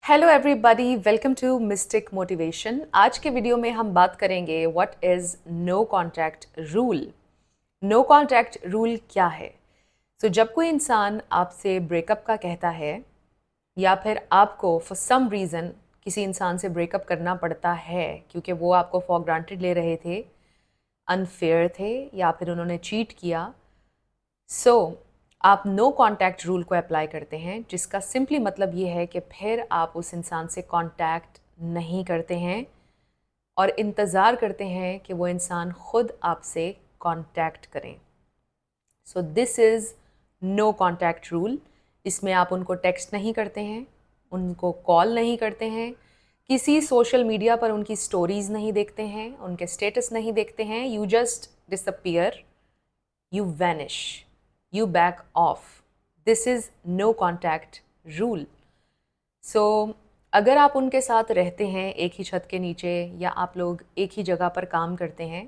Hello everybody, welcome to mystic motivation. आज के video में हम बात करेंगे what is no contact rule. No contact rule क्या है? जब कोई इंसान आपसे ब्रेकअप का कहता है या फिर आपको फॉर सम रीज़न किसी इंसान से ब्रेकअप करना पड़ता है क्योंकि वो आपको फॉर ग्रांटेड ले रहे थे, अनफेयर थे या फिर उन्होंने चीट किया, आप नो कॉन्टैक्ट रूल को अप्लाई करते हैं, जिसका सिंपली मतलब ये है कि फिर आप उस इंसान से कॉन्टैक्ट नहीं करते हैं और इंतज़ार करते हैं कि वो इंसान खुद आपसे कॉन्टैक्ट करें। This is no contact rule. इसमें आप उनको टेक्स्ट नहीं करते हैं, उनको कॉल नहीं करते हैं, किसी सोशल मीडिया पर उनकी स्टोरीज़ नहीं देखते हैं, उनके स्टेटस नहीं देखते हैं। You just disappear, you vanish, you back off. This is no contact rule. So, अगर आप उनके साथ रहते हैं एक ही छत के नीचे या आप लोग एक ही जगह पर काम करते हैं,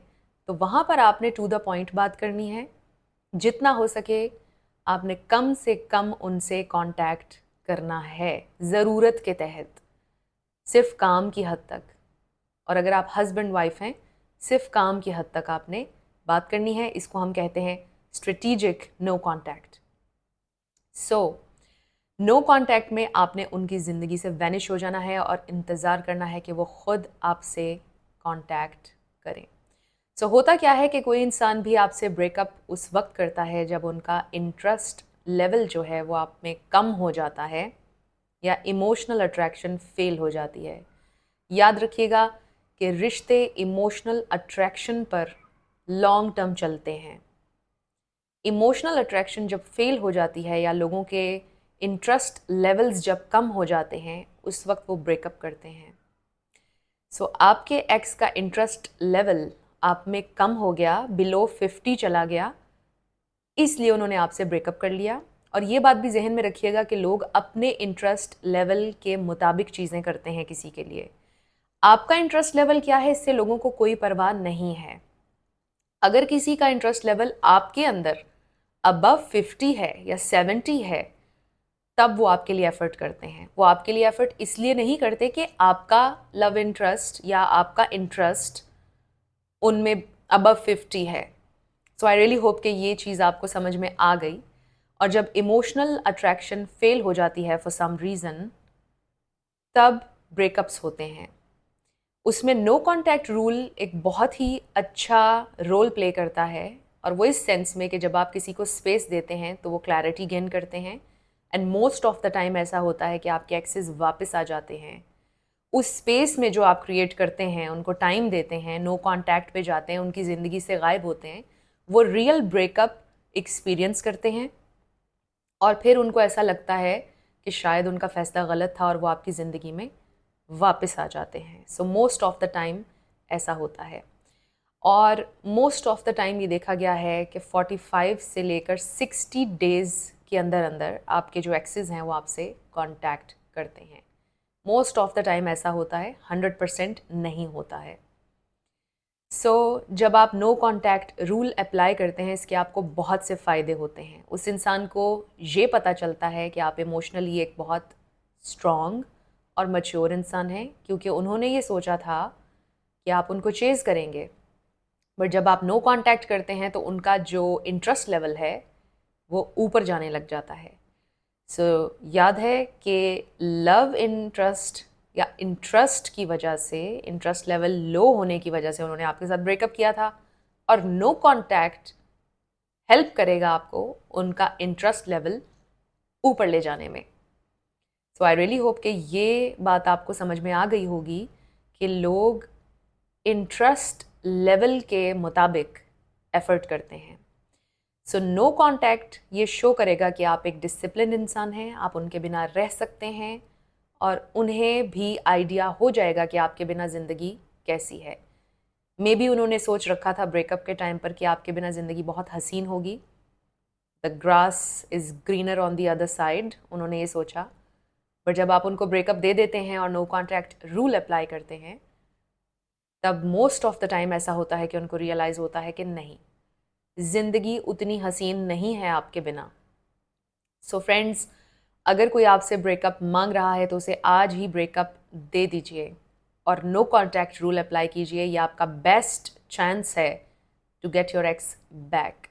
तो वहाँ पर आपने टू द पॉइंट बात करनी है। जितना हो सके आपने कम से कम उनसे कांटेक्ट करना है, ज़रूरत के तहत, सिर्फ काम की हद तक। और अगर आप हस्बैंड वाइफ हैं, सिर्फ काम की हद तक आपने बात करनी है। इसको हम कहते हैं strategic no contact. No contact में आपने उनकी ज़िंदगी से वैनिश हो जाना है और इंतज़ार करना है कि वो खुद आपसे कॉन्टैक्ट करें। होता क्या है कि कोई इंसान भी आपसे ब्रेकअप उस वक्त करता है जब उनका इंटरेस्ट लेवल जो है वो आप में कम हो जाता है या इमोशनल अट्रैक्शन फेल हो जाती है। याद रखिएगा कि रिश्ते इमोशनल अट्रैक्शन पर लॉन्ग टर्म चलते हैं। इमोशनल अट्रैक्शन जब फेल हो जाती है या लोगों के इंटरेस्ट लेवल्स जब कम हो जाते हैं, उस वक्त वो ब्रेकअप करते हैं। आपके एक्स का इंटरेस्ट लेवल आप में कम हो गया, बिलो 50 चला गया, इसलिए उन्होंने आपसे ब्रेकअप कर लिया। और ये बात भी जहन में रखिएगा कि लोग अपने इंटरेस्ट लेवल के मुताबिक चीज़ें करते हैं किसी के लिए। आपका इंटरेस्ट लेवल क्या है, इससे लोगों को कोई परवाह नहीं है। अगर किसी का इंटरेस्ट लेवल आपके अंदर अबव 50 है या 70 है, तब वो आपके लिए एफ़र्ट करते हैं। वो आपके लिए एफ़र्ट इसलिए नहीं करते कि आपका लव इंटरेस्ट या आपका इंटरेस्ट उनमें अबव 50 है। आई रियली होप कि ये चीज़ आपको समझ में आ गई। और जब इमोशनल अट्रैक्शन फेल हो जाती है फॉर सम रीज़न, तब ब्रेकअप्स होते हैं। उसमें नो कॉन्टैक्ट रूल एक बहुत ही अच्छा रोल प्ले करता है, और वो इस सेंस में कि जब आप किसी को स्पेस देते हैं तो वो क्लैरिटी गेन करते हैं। And most of the time ऐसा होता है कि आपके एक्सेस वापस आ जाते हैं। उस स्पेस में जो आप क्रिएट करते हैं, उनको टाइम देते हैं, नो कॉन्टैक्ट पे जाते हैं, उनकी ज़िंदगी से गायब होते हैं, वो रियल ब्रेकअप एक्सपीरियंस करते हैं और फिर उनको ऐसा लगता है कि शायद उनका फ़ैसला गलत था और वो आपकी ज़िंदगी में वापस आ जाते हैं। मोस्ट ऑफ द टाइम ऐसा होता है। और मोस्ट ऑफ द टाइम ये देखा गया है कि 45 से लेकर 60 डेज़ के अंदर अंदर आपके जो एक्सेस हैं वो आपसे कांटेक्ट करते हैं। मोस्ट ऑफ द टाइम ऐसा होता है, 100% नहीं होता है। जब आप नो कॉन्टैक्ट रूल अप्लाई करते हैं, इसके आपको बहुत से फ़ायदे होते हैं। उस इंसान को ये पता चलता है कि आप इमोशनली एक बहुत स्ट्रॉन्ग और मैच्योर इंसान हैं, क्योंकि उन्होंने ये सोचा था कि आप उनको चेज़ करेंगे। बट जब आप नो कॉन्टैक्ट करते हैं तो उनका जो इंटरेस्ट लेवल है वो ऊपर जाने लग जाता है। याद है कि लव इंटरेस्ट या इंटरेस्ट की वजह से, इंटरेस्ट लेवल लो होने की वजह से उन्होंने आपके साथ ब्रेकअप किया था, और नो कॉन्टैक्ट हेल्प करेगा आपको उनका इंटरेस्ट लेवल ऊपर ले जाने में। आई रियली होप कि ये बात आपको समझ में आ गई होगी कि लोग इंटरेस्ट लेवल के मुताबिक एफ़र्ट करते हैं। नो कॉन्टैक्ट ये शो करेगा कि आप एक डिसिप्लिन इंसान हैं, आप उनके बिना रह सकते हैं और उन्हें भी आइडिया हो जाएगा कि आपके बिना ज़िंदगी कैसी है। मे बी उन्होंने सोच रखा था ब्रेकअप के टाइम पर कि आपके बिना ज़िंदगी बहुत हसीन होगी, the grass is greener on the other side, उन्होंने ये सोचा। बट जब आप उनको ब्रेकअप दे देते हैं और नो कॉन्टैक्ट रूल अप्लाई करते हैं, तब मोस्ट ऑफ द टाइम ऐसा होता है कि उनको रियलाइज़ होता है कि नहीं, ज़िंदगी उतनी हसीन नहीं है आपके बिना। फ्रेंड्स, अगर कोई आपसे ब्रेकअप मांग रहा है तो उसे आज ही ब्रेकअप दे दीजिए और नो कॉन्टैक्ट रूल अप्लाई कीजिए। ये आपका बेस्ट चांस है to get your ex back.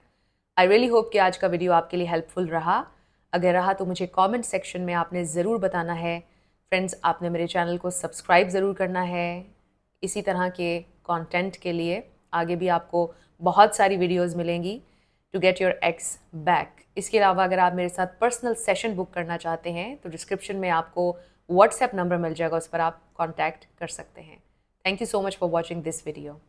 I really hope कि आज का वीडियो आपके लिए हेल्पफुल रहा। अगर रहा तो मुझे कमेंट सेक्शन में आपने ज़रूर बताना है। फ्रेंड्स, आपने मेरे चैनल को सब्सक्राइब ज़रूर करना है इसी तरह के कंटेंट के लिए। आगे भी आपको बहुत सारी वीडियोस मिलेंगी to get your ex back. इसके अलावा अगर आप मेरे साथ पर्सनल सेशन बुक करना चाहते हैं तो डिस्क्रिप्शन में आपको व्हाट्सएप नंबर मिल जाएगा, उस पर आप कॉन्टैक्ट कर सकते हैं। Thank you so much for watching this video.